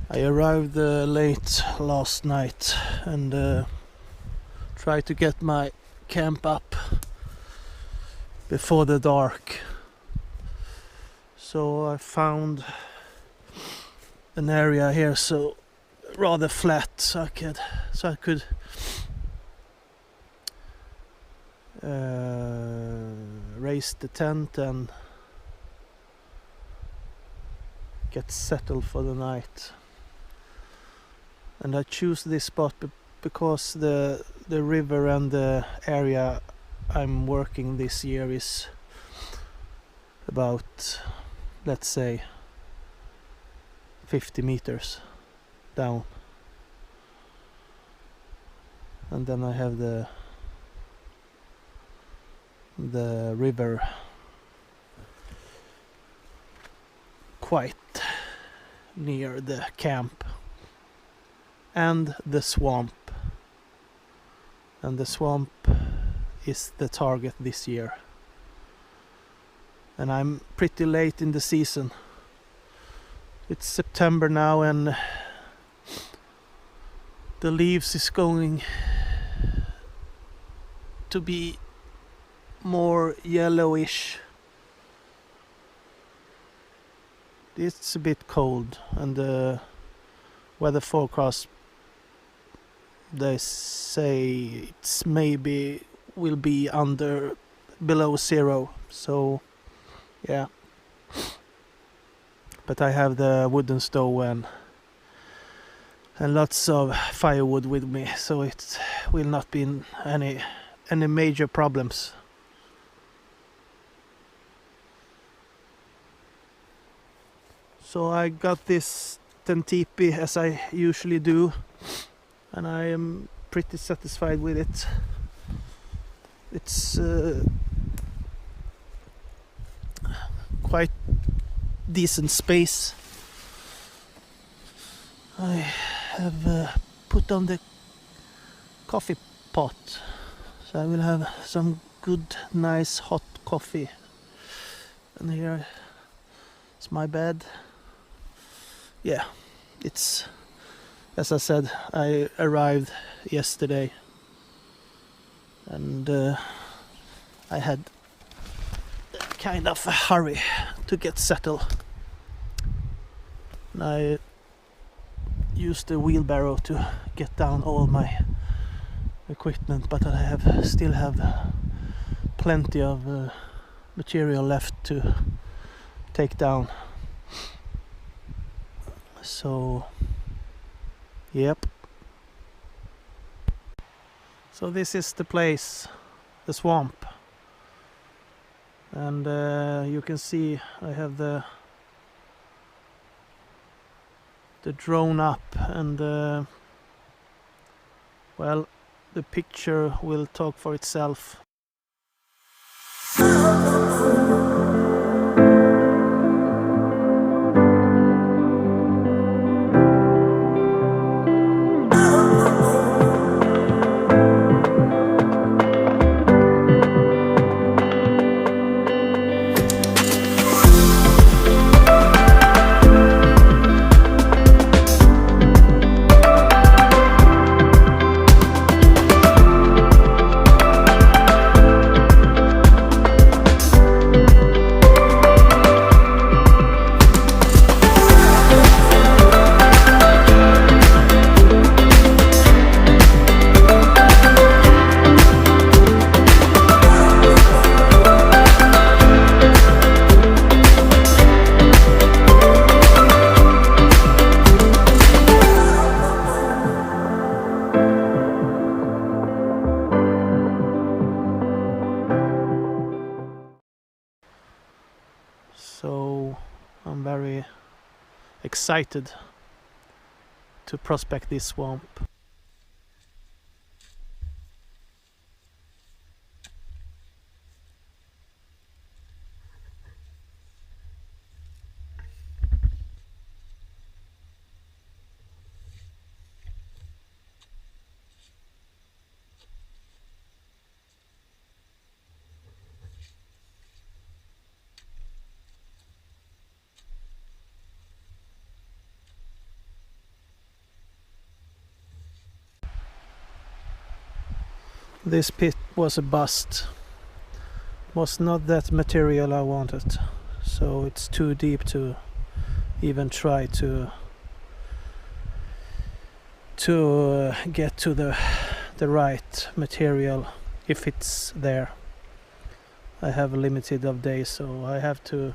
I arrived late last night and tried to get my camp up before the dark. So I found an area here, so rather flat, so I could raise the tent and get settled for the night. And I choose this spot because the river and the area I'm working this year is about, let's say, 50 meters down, and then I have the river quite near the camp and the swamp, and the swamp is the target this year. And I'm pretty late in the season. It's September now and the leaves is going to be more yellowish. It's a bit cold, and the weather forecast, they say it's maybe will be below 0, so yeah. But I have the wooden stove and lots of firewood with me, so it will not be any major problems. So I got this teepee as I usually do, and I am pretty satisfied with it. It's quite decent space. I have put on the coffee pot, so I will have some good, nice hot coffee. And here is my bed. Yeah, it's, as I said, I arrived yesterday and I had kind of a hurry to get settled. And I used the wheelbarrow to get down all my equipment, but I still have plenty of material left to take down. So, yep. So this is the place, the swamp, and you can see I have the drone up, and well, the picture will talk for itself. So I'm very excited to prospect this swamp. This pit was a bust. Was not that material I wanted, so it's too deep to even try to get to the right material if it's there. I have a limited of days, so I have to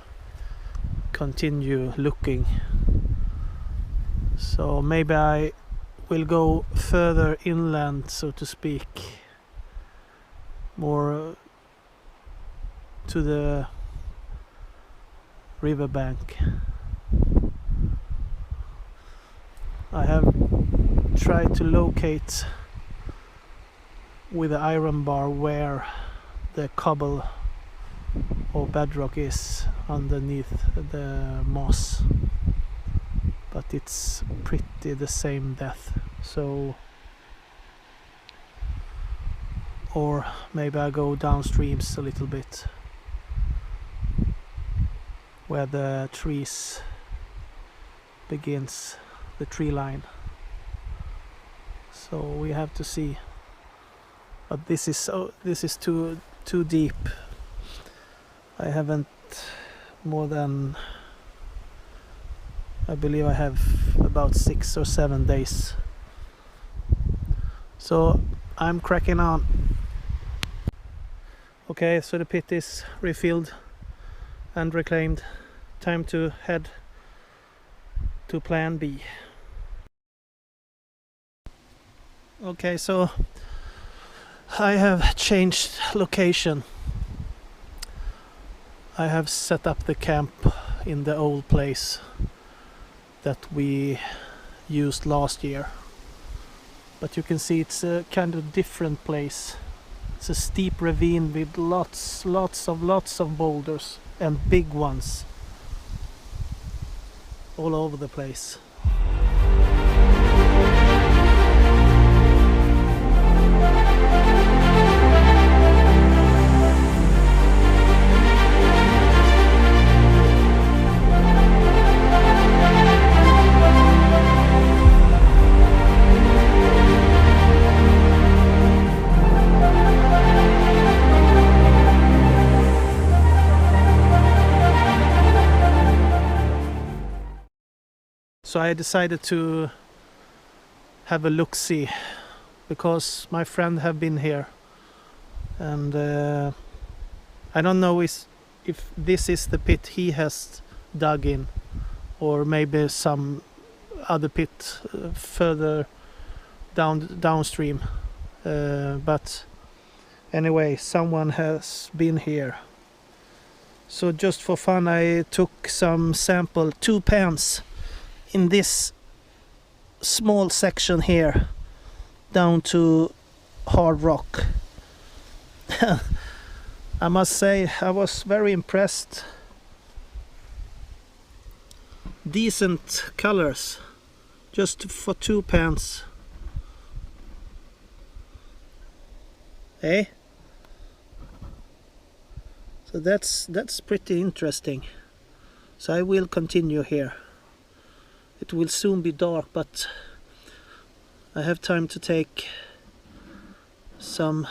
continue looking. So maybe I will go further inland, so to speak, more to the riverbank. I have tried to locate with the iron bar where the cobble or bedrock is underneath the moss, but it's pretty the same depth. So, or maybe I go downstreams a little bit where the trees begins, the tree line. So we have to see, but this is too deep. I haven't more than, I believe I have about 6 or 7 days. So I'm cracking on. Okay, so the pit is refilled and reclaimed. Time to head to plan B. Okay, so I have changed location. I have set up the camp in the old place that we used last year, but you can see it's a kind of different place. It's a steep ravine with lots of boulders, and big ones all over the place. So I decided to have a look-see, because my friend have been here, and I don't know if this is the pit he has dug in, or maybe some other pit further downstream, but anyway, someone has been here. So just for fun I took some sample 2 pans in this small section here down to hard rock. I must say I was very impressed. Decent colors just for 2 pans. Eh? So that's pretty interesting. So I will continue here. It will soon be dark, but I have time to take some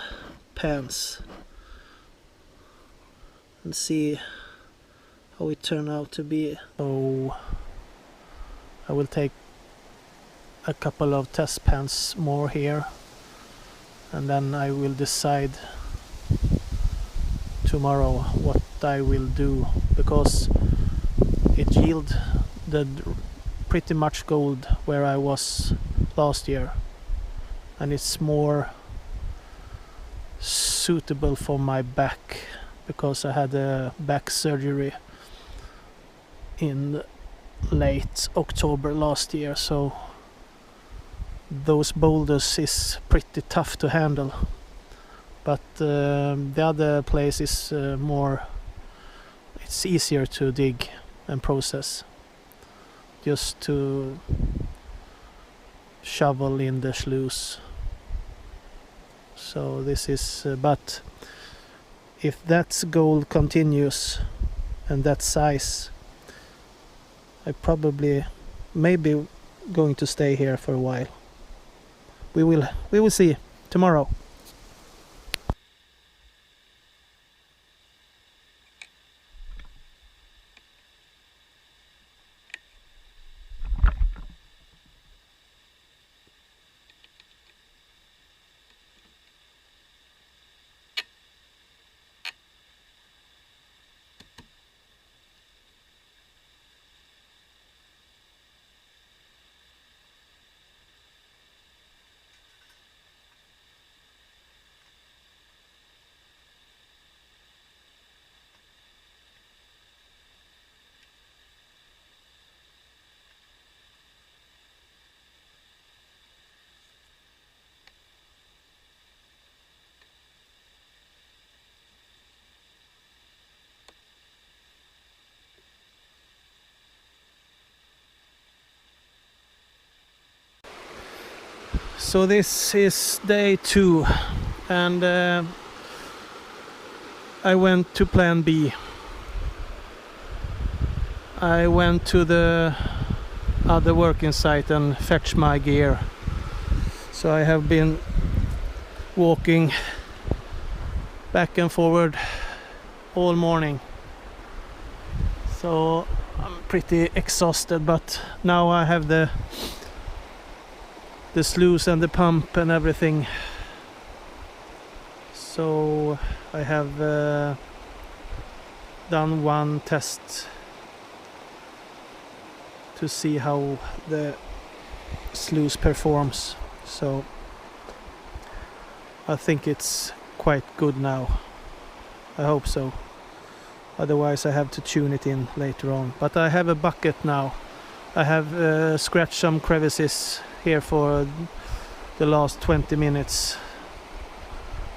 pans and see how it turned out to be. So I will take a couple of test pans more here, and then I will decide tomorrow what I will do, because it yielded pretty much gold where I was last year, and it's more suitable for my back, because I had a back surgery in late October last year, so those boulders is pretty tough to handle. But the other place is it's easier to dig and process, just to shovel in the sluice. So this is but if that gold continues and that size, I probably maybe going to stay here for a while. We will see tomorrow. So this is day 2, and I went to plan B. I went to the other working site and fetched my gear. So I have been walking back and forward all morning. So I'm pretty exhausted, but now I have the sluice and the pump and everything. So I have done one test to see how the sluice performs. So I think it's quite good now. I hope so. Otherwise I have to tune it in later on. But I have a bucket now. I have scratched some crevices here for the last 20 minutes.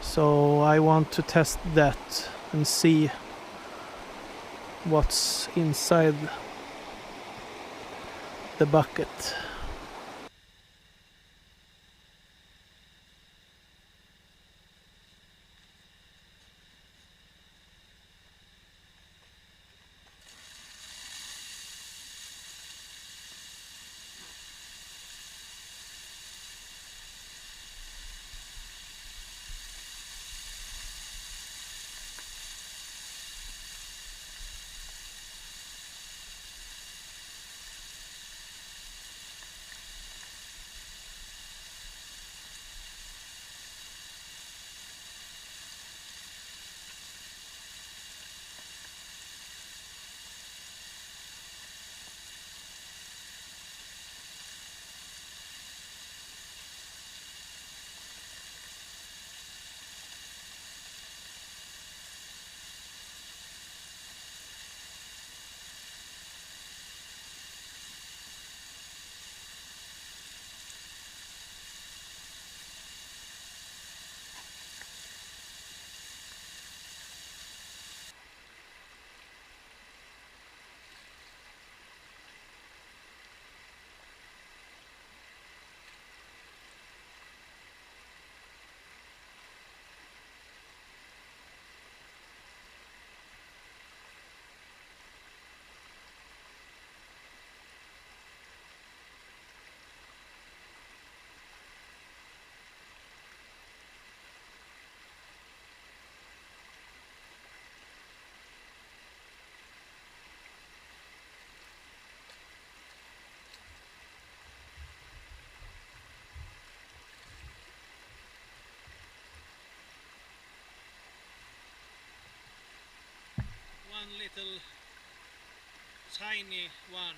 So I want to test that and see what's inside the bucket. One little tiny one.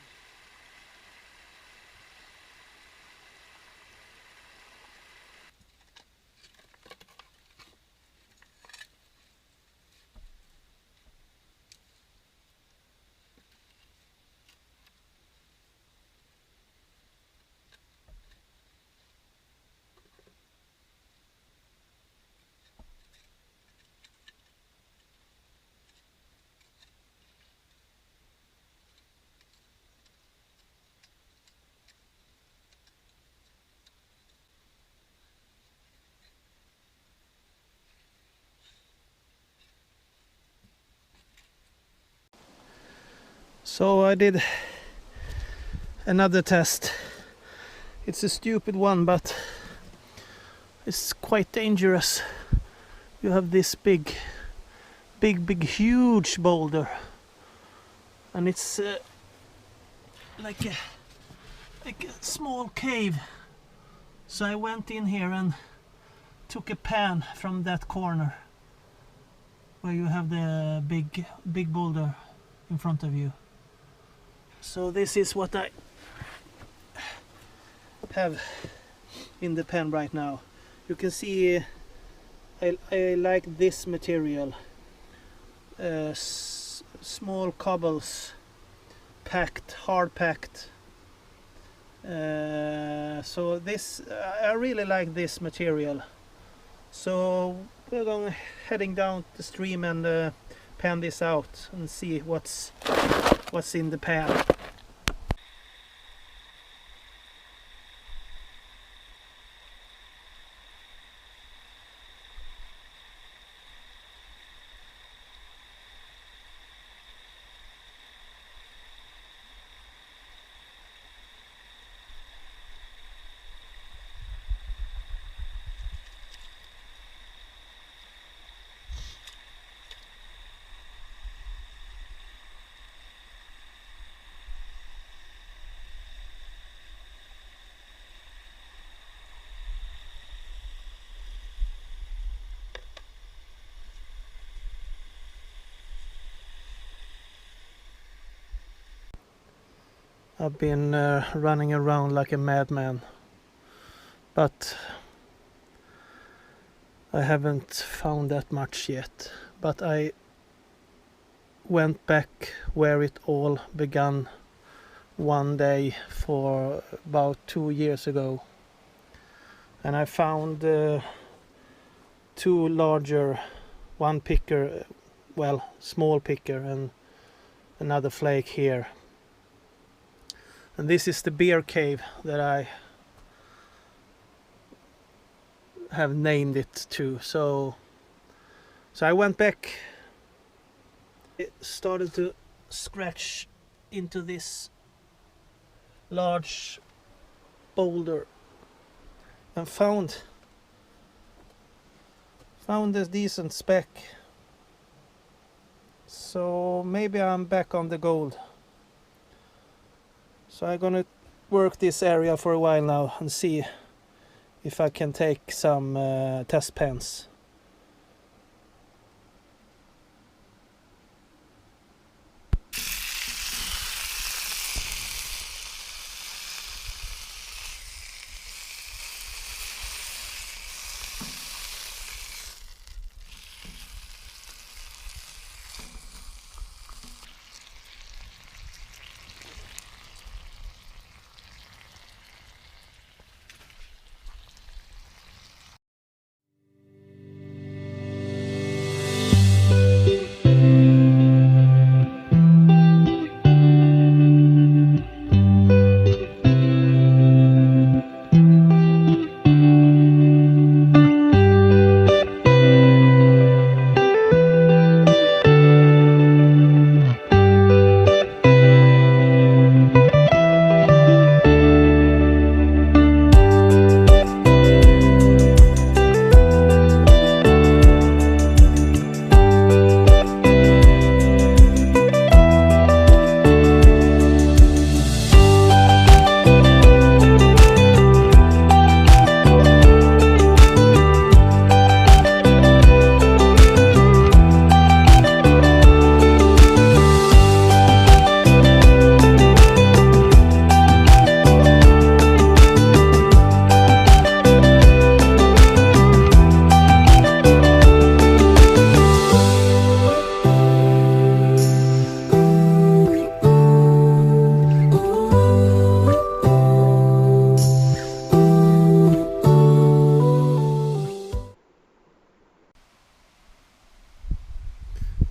So I did another test. It's a stupid one, but it's quite dangerous. You have this big huge boulder, and it's like a small cave. So I went in here and took a pan from that corner where you have the big boulder in front of you. So this is what I have in the pen right now. You can see I like this material. Small cobbles, hard packed. So this I really like this material. So we're heading down the stream and pan this out and see what's in the pan. I've been running around like a madman, but I haven't found that much yet. But I went back where it all began one day for about 2 years ago, and I found two larger, one picker, well, small picker, and another flake here. And this is the bear cave that I have named it to. So I went back, it started to scratch into this large boulder and found this decent speck. So maybe I'm back on the gold. So I'm gonna work this area for a while now and see if I can take some test pens.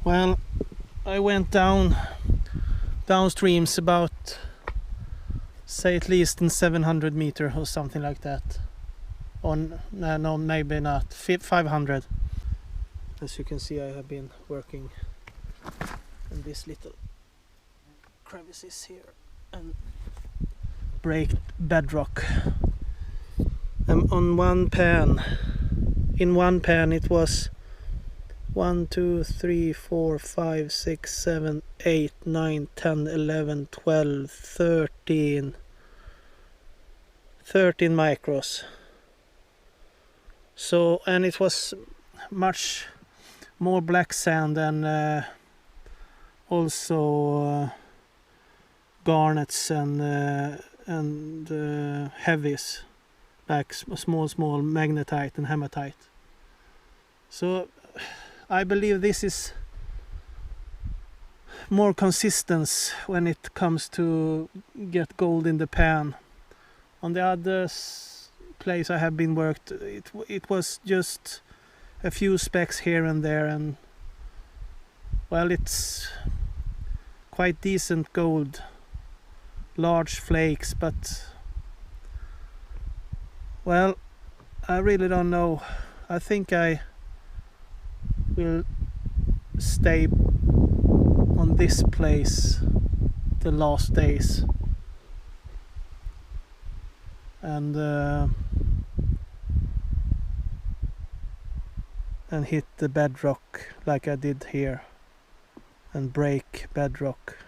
Well, I went downstreams about, say, at least in 700 meter or something like that. On no, maybe not 500. As you can see, I have been working in this little crevices here and break bedrock. On one pan, in one pan it was 1, 2, 3, 4, 5, 6, 7, 8, 9, 10, 11, 12, 13 micros. So, and it was much more black sand and also garnets and heavies, like small magnetite and hematite. So I believe this is more consistent when it comes to get gold in the pan. On the other place I have been worked, it was just a few specks here and there, and well, it's quite decent gold, large flakes, but well, I really don't know. I think I will stay on this place the last days and hit the bedrock like I did here and break bedrock.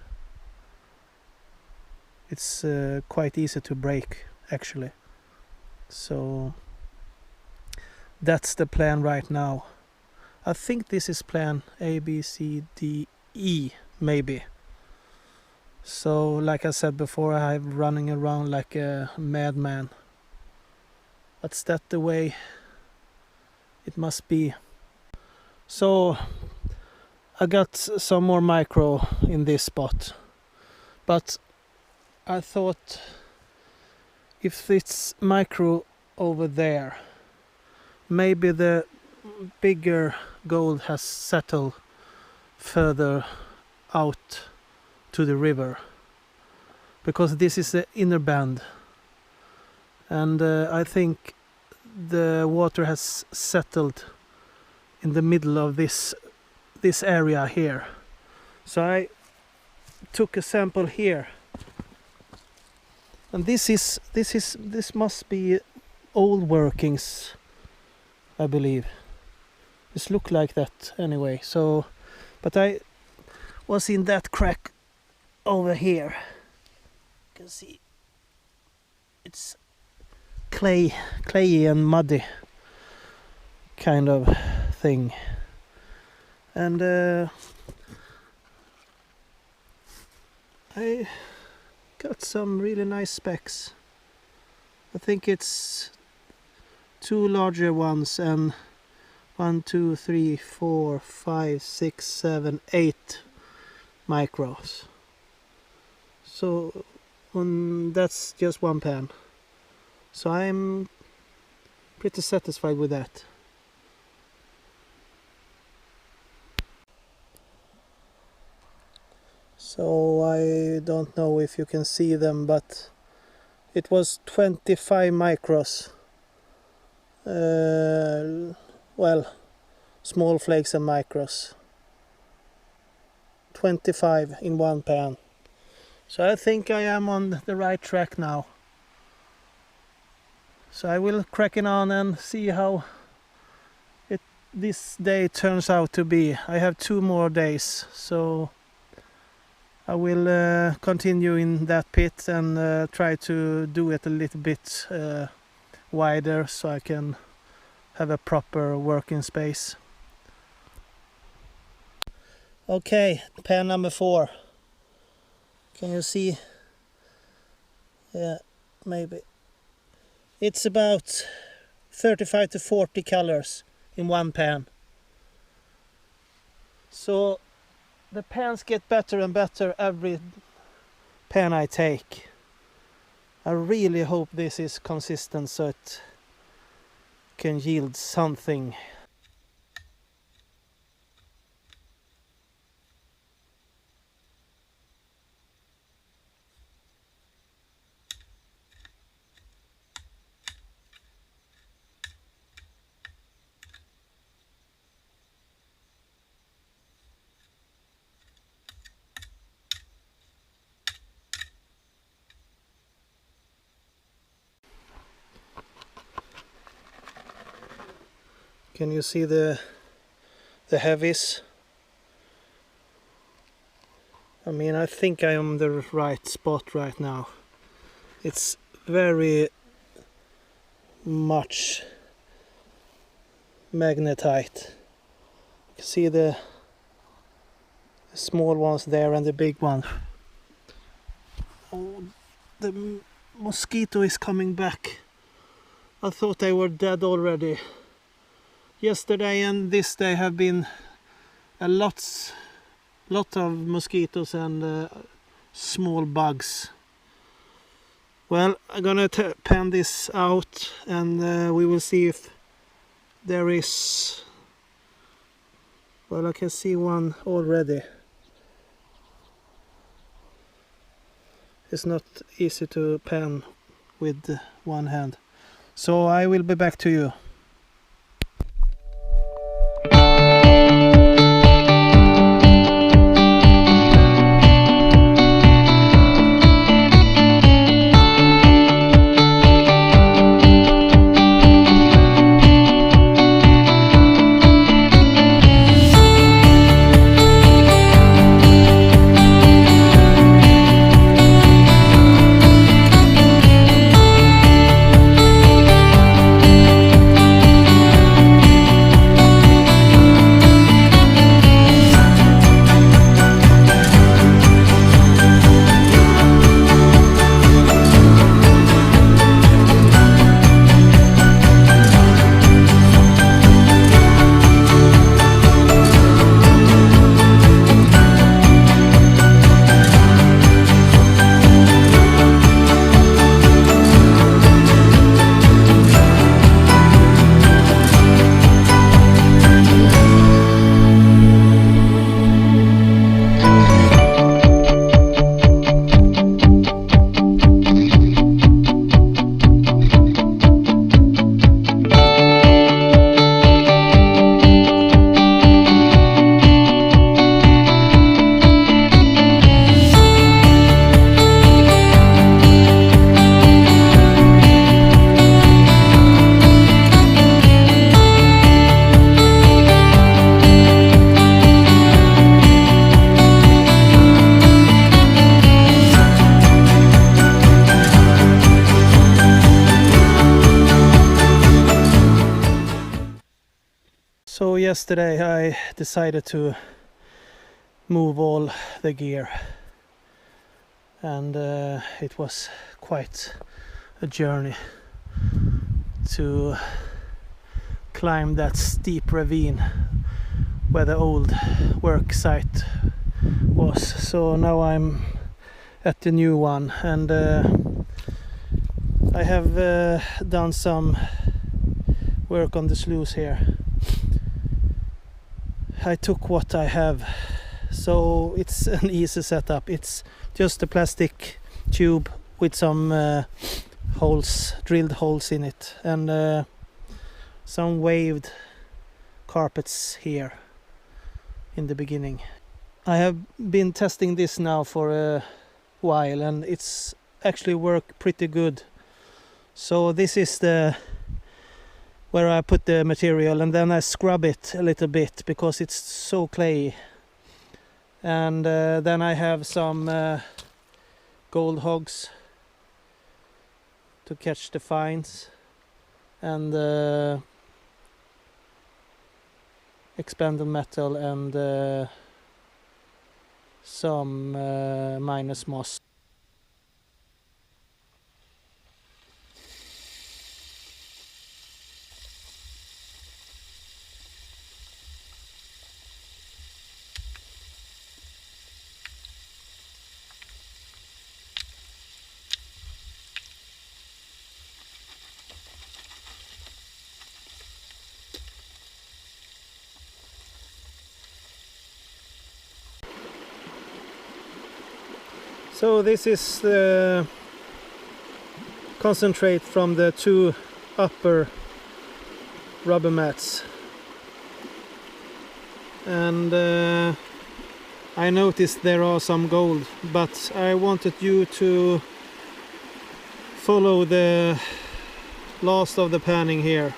It's quite easy to break, actually. So that's the plan right now. I think this is plan A, B, C, D, E, maybe. So like I said before, I'm running around like a madman. But that's the way it must be. So I got some more micro in this spot, but I thought if it's micro over there, maybe the bigger gold has settled further out to the river, because this is the inner band, and I think the water has settled in the middle of this area here. So I took a sample here, and this must be old workings, I believe. This look like that anyway. So, but I was in that crack over here. You can see it's clayey and muddy kind of thing, and I got some really nice specks. I think it's 2 larger ones and 1, 2, 3, 4, 5, 6, 7, 8 micros. So that's just 1 pan. So I'm pretty satisfied with that. So I don't know if you can see them, but it was 25 micros. Well, small flakes and micros. 25 in 1 pan. So I think I am on the right track now. So I will crack it on and see how this day turns out to be. I have 2 more days, so I will continue in that pit and try to do it a little bit wider, so I can have a proper working space. Okay, pan number 4. Can you see? Yeah, maybe. It's about 35 to 40 colors in 1 pan. So the pans get better and better every pan I take. I really hope this is consistent so it can yield something. Can you see the heavies? I mean, I think I am the right spot right now. It's very much magnetite. You can see the small ones there and the big one. Oh, the mosquito is coming back. I thought they were dead already. Yesterday and this day have been a lot of mosquitoes and small bugs. Well, I'm gonna pan this out and we will see if there is... Well, I can see one already. It's not easy to pan with 1 hand. So I will be back to you. So yesterday I decided to move all the gear, and it was quite a journey to climb that steep ravine where the old work site was. So now I'm at the new one, and I have done some work on the sluice here. I took what I have, so it's an easy setup. It's just a plastic tube with some holes, drilled holes in it, and some waved carpets here in the beginning. I have been testing this now for a while, and it's actually worked pretty good. So this is the where I put the material, and then I scrub it a little bit because it's so clayey. And then I have some gold hogs to catch the fines, and expanded metal, and some minus moss. So this is the concentrate from the two upper rubber mats, and I noticed there are some gold, but I wanted you to follow the last of the panning here.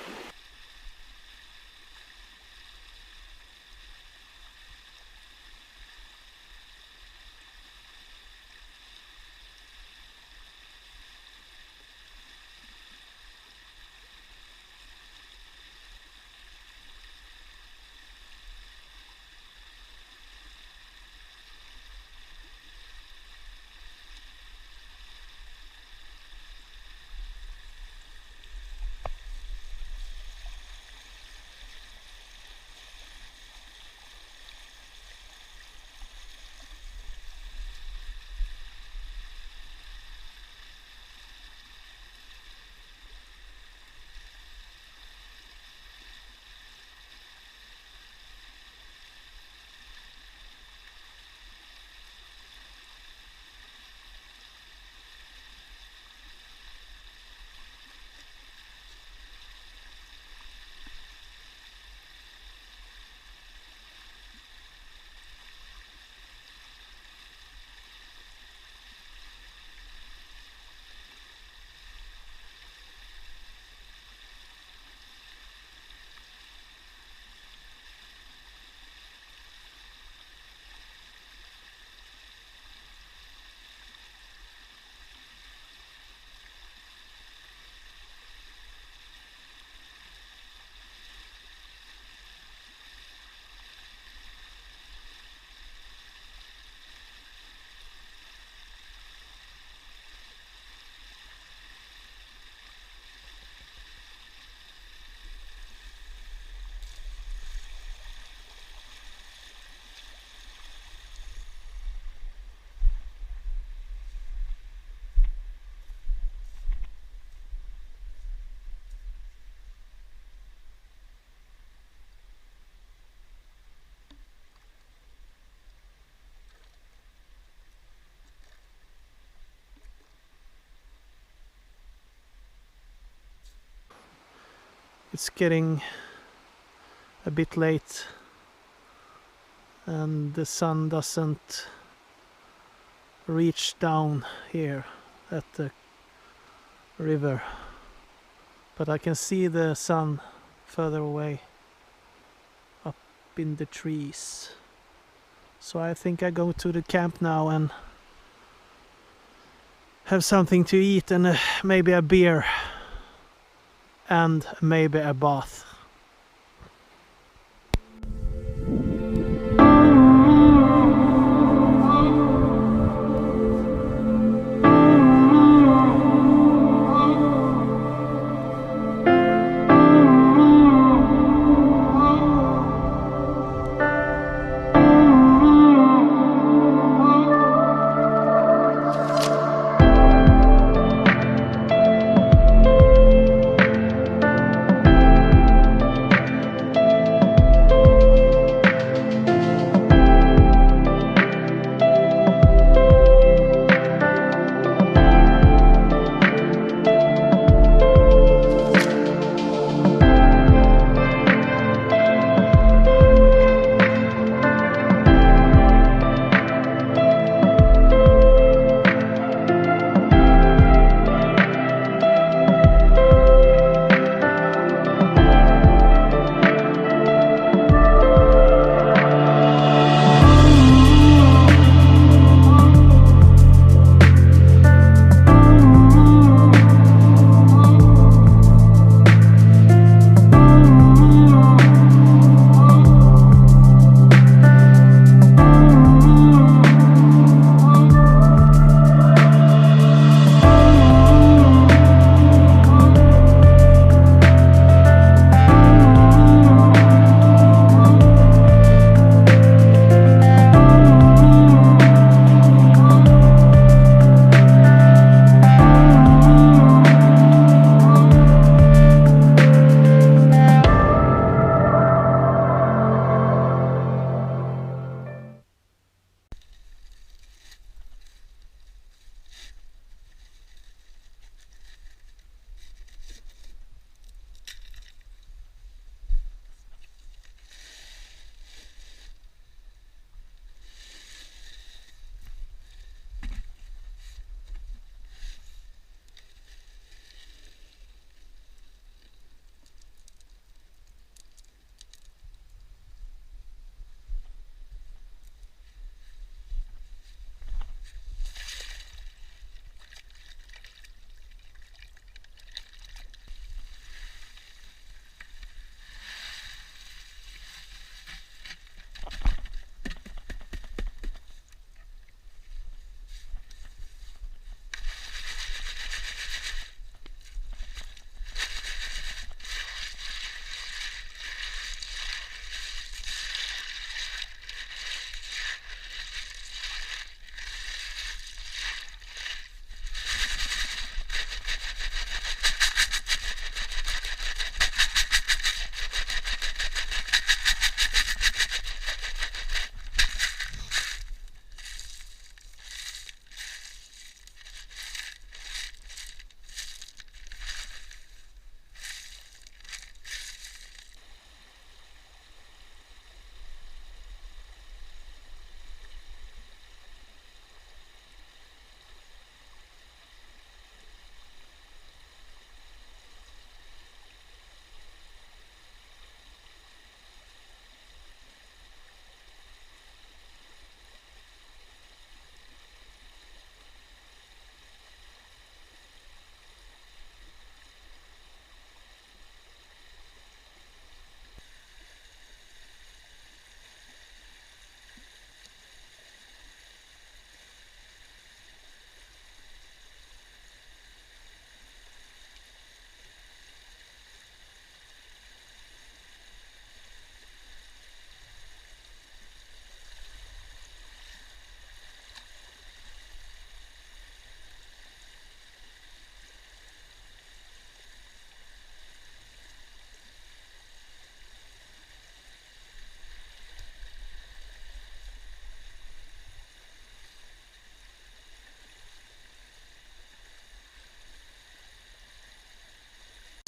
It's getting a bit late, and the sun doesn't reach down here at the river, but I can see the sun further away up in the trees. So I think I go to the camp now and have something to eat, and maybe a beer, and maybe a bath.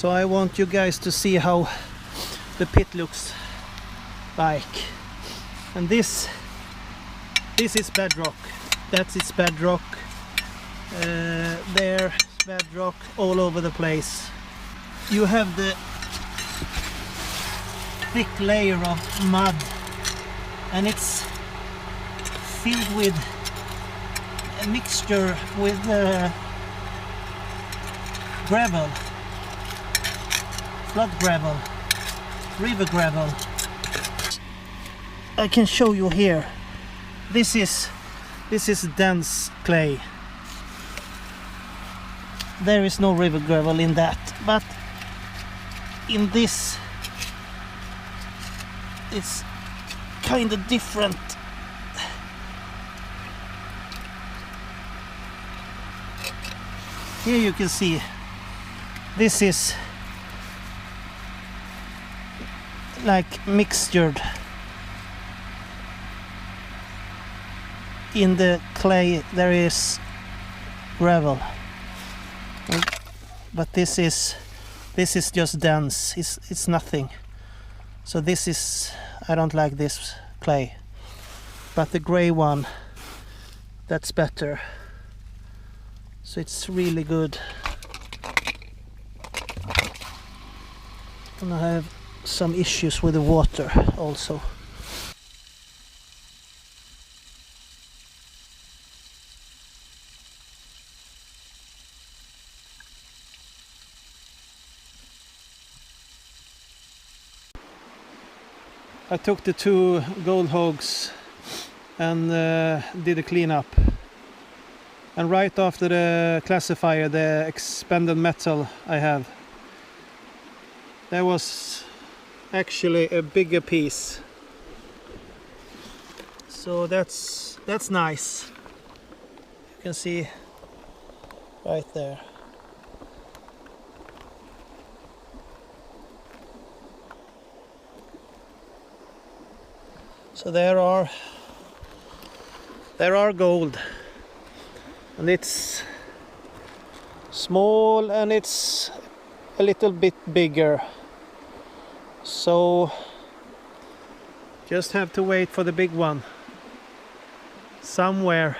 So I want you guys to see how the pit looks like. And this is bedrock. That's its bedrock. There's bedrock all over the place. You have the thick layer of mud, and it's filled with a mixture with gravel, flood gravel, river gravel. I can show you here. This is dense clay. There is no river gravel in that, but in this it's kind of different. Here you can see this is like mixtured. In the clay there is gravel, but this is just dense. It's nothing. So this is, I don't like this clay, but the gray one, that's better. So it's really good. And I have some issues with the water also. I took the 2 gold hogs and did a cleanup. And right after the classifier, the expanded metal I have, there was actually a bigger piece. So that's nice. You can see right there. So there are gold, and it's small and it's a little bit bigger. So just have to wait for the big one somewhere,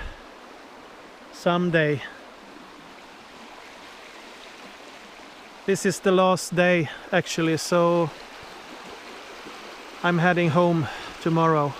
someday. This is the last day actually, so I'm heading home tomorrow.